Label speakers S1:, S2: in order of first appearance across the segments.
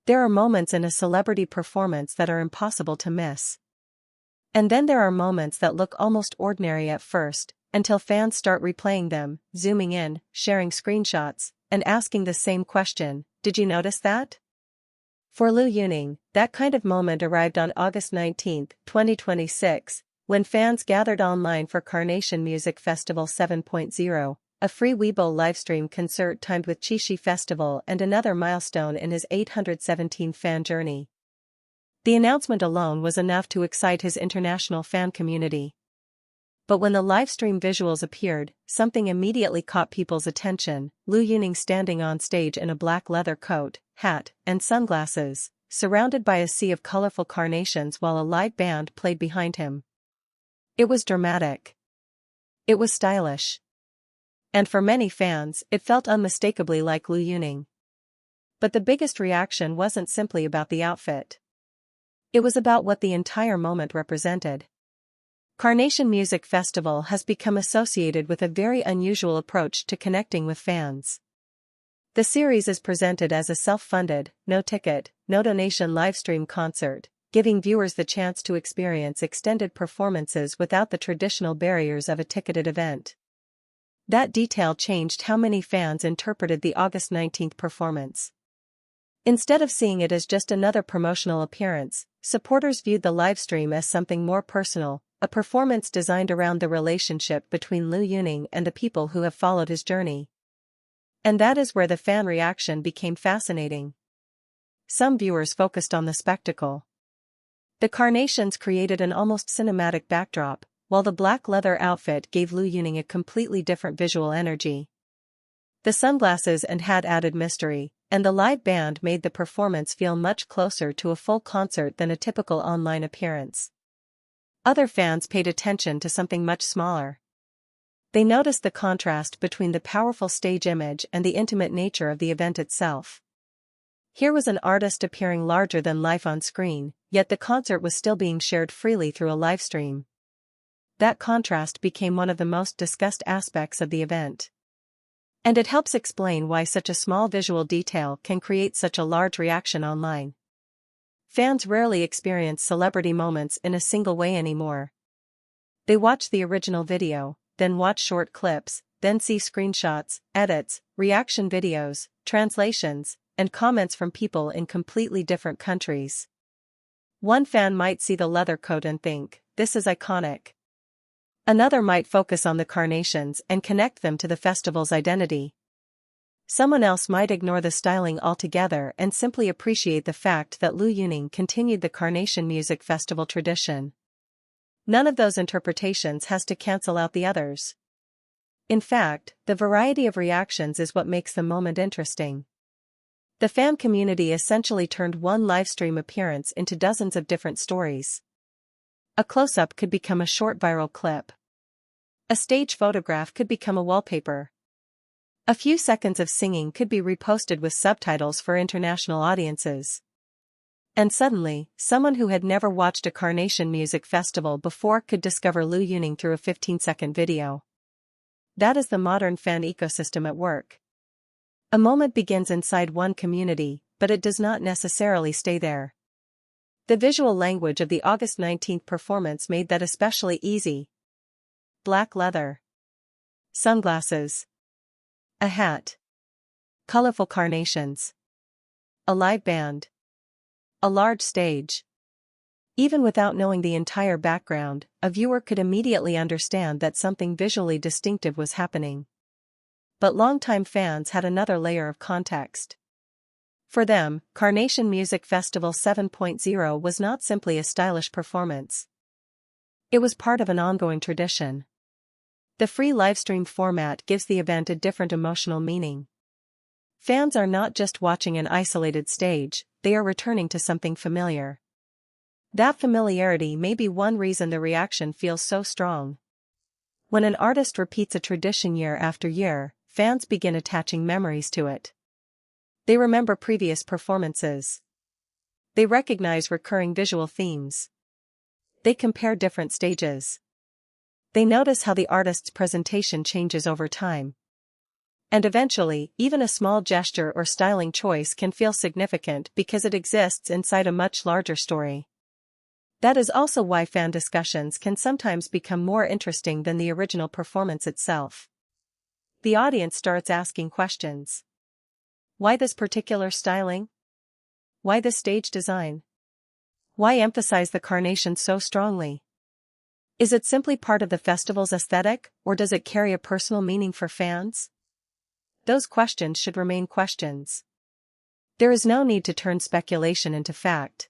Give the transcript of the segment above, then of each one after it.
S1: There are moments in a celebrity performance that are impossible to miss. And then there are moments that look almost ordinary at first, until fans start replaying them, zooming in, sharing screenshots, and asking the same question, "Did you notice that?" For Liu Yuning, that kind of moment arrived on August 19, 2026, when fans gathered online for Carnation Music Festival 7.0, a free Weibo livestream concert timed with Qixi Festival and another milestone in his 817 fan journey. The announcement alone was enough to excite his international fan community. But when the livestream visuals appeared, something immediately caught people's attention: Liu Yuning standing on stage in a black leather coat, hat, and sunglasses, surrounded by a sea of colorful carnations while a live band played behind him. It was dramatic. It was stylish. And for many fans, it felt unmistakably like Liu Yuning. But the biggest reaction wasn't simply about the outfit. It was about what the entire moment represented. Carnation Music Festival has become associated with a very unusual approach to connecting with fans. The series is presented as a self-funded, no-ticket, no-donation livestream concert, giving viewers the chance to experience extended performances without the traditional barriers of a ticketed event. That detail changed how many fans interpreted the August 19th performance. Instead of seeing it as just another promotional appearance, supporters viewed the livestream as something more personal, a performance designed around the relationship between Liu Yuning and the people who have followed his journey. And that is where the fan reaction became fascinating. Some viewers focused on the spectacle. The carnations created an almost cinematic backdrop, while the black leather outfit gave Liu Yuning a completely different visual energy. The sunglasses and hat added mystery, and the live band made the performance feel much closer to a full concert than a typical online appearance. Other fans paid attention to something much smaller. They noticed the contrast between the powerful stage image and the intimate nature of the event itself. Here was an artist appearing larger than life on screen, yet the concert was still being shared freely through a livestream. That contrast became one of the most discussed aspects of the event. And it helps explain why such a small visual detail can create such a large reaction online. Fans rarely experience celebrity moments in a single way anymore. They watch the original video, then watch short clips, then see screenshots, edits, reaction videos, translations, and comments from people in completely different countries. One fan might see the leather coat and think, "This is iconic." Another might focus on the carnations and connect them to the festival's identity. Someone else might ignore the styling altogether and simply appreciate the fact that Liu Yuning continued the Carnation Music Festival tradition. None of those interpretations has to cancel out the others. In fact, the variety of reactions is what makes the moment interesting. The fan community essentially turned one livestream appearance into dozens of different stories. A close-up could become a short viral clip. A stage photograph could become a wallpaper. A few seconds of singing could be reposted with subtitles for international audiences. And suddenly, someone who had never watched a Carnation Music Festival before could discover Liu Yuning through a 15-second video. That is the modern fan ecosystem at work. A moment begins inside one community, but it does not necessarily stay there. The visual language of the August 19th performance made that especially easy. Black leather. Sunglasses. A hat. Colorful carnations. A live band. A large stage. Even without knowing the entire background, a viewer could immediately understand that something visually distinctive was happening. But longtime fans had another layer of context. For them, Carnation Music Festival 7.0 was not simply a stylish performance. It was part of an ongoing tradition. The free livestream format gives the event a different emotional meaning. Fans are not just watching an isolated stage, they are returning to something familiar. That familiarity may be one reason the reaction feels so strong. When an artist repeats a tradition year after year, fans begin attaching memories to it. They remember previous performances. They recognize recurring visual themes. They compare different stages. They notice how the artist's presentation changes over time. And eventually, even a small gesture or styling choice can feel significant because it exists inside a much larger story. That is also why fan discussions can sometimes become more interesting than the original performance itself. The audience starts asking questions. Why this particular styling? Why this stage design? Why emphasize the carnation so strongly? Is it simply part of the festival's aesthetic, or does it carry a personal meaning for fans? Those questions should remain questions. There is no need to turn speculation into fact.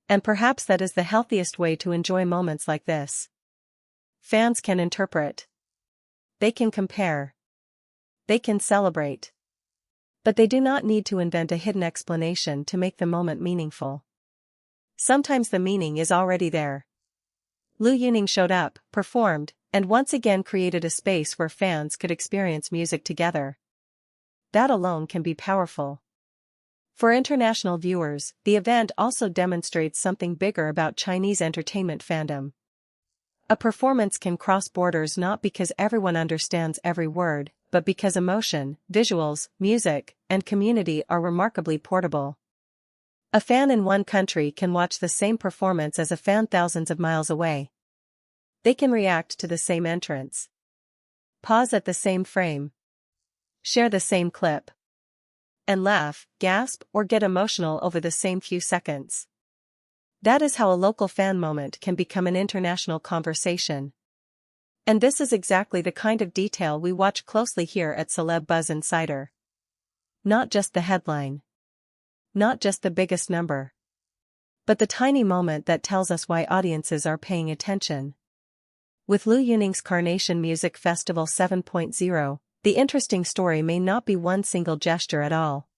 S1: And perhaps that is the healthiest way to enjoy moments like this. Fans can interpret. They can compare. They can celebrate. But they do not need to invent a hidden explanation to make the moment meaningful. Sometimes the meaning is already there. Liu Yuning showed up, performed, and once again created a space where fans could experience music together. That alone can be powerful. For international viewers, the event also demonstrates something bigger about Chinese entertainment fandom. A performance can cross borders not because everyone understands every word, but because emotion, visuals, music, and community are remarkably portable. A fan in one country can watch the same performance as a fan thousands of miles away. They can react to the same entrance, pause at the same frame, share the same clip, and laugh, gasp, or get emotional over the same few seconds. That is how a local fan moment can become an international conversation. And this is exactly the kind of detail we watch closely here at Celeb Buzz Insider. Not just the headline. Not just the biggest number. But the tiny moment that tells us why audiences are paying attention. With Liu Yuning's Carnation Music Festival 7.0, the interesting story may not be one single gesture at all.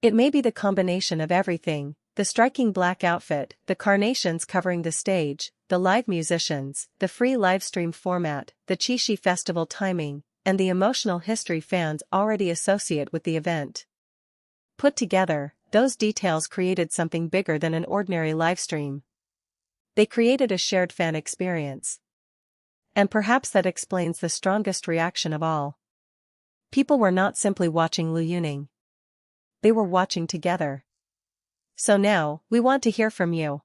S1: It may be the combination of everything: the striking black outfit, the carnations covering the stage, the live musicians, the free livestream format, the Qixi festival timing, and the emotional history fans already associate with the event. Put together, those details created something bigger than an ordinary livestream. They created a shared fan experience. And perhaps that explains the strongest reaction of all. People were not simply watching Liu Yuning. They were watching together. So now, we want to hear from you.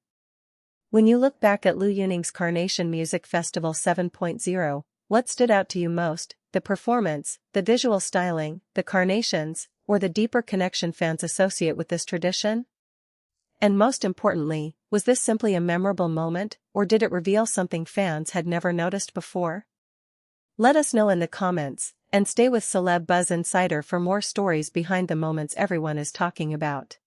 S1: When you look back at Liu Yuning's Carnation Music Festival 7.0, what stood out to you most: the performance, the visual styling, the carnations, or the deeper connection fans associate with this tradition? And most importantly, was this simply a memorable moment, or did it reveal something fans had never noticed before? Let us know in the comments, and stay with Celeb Buzz Insider for more stories behind the moments everyone is talking about.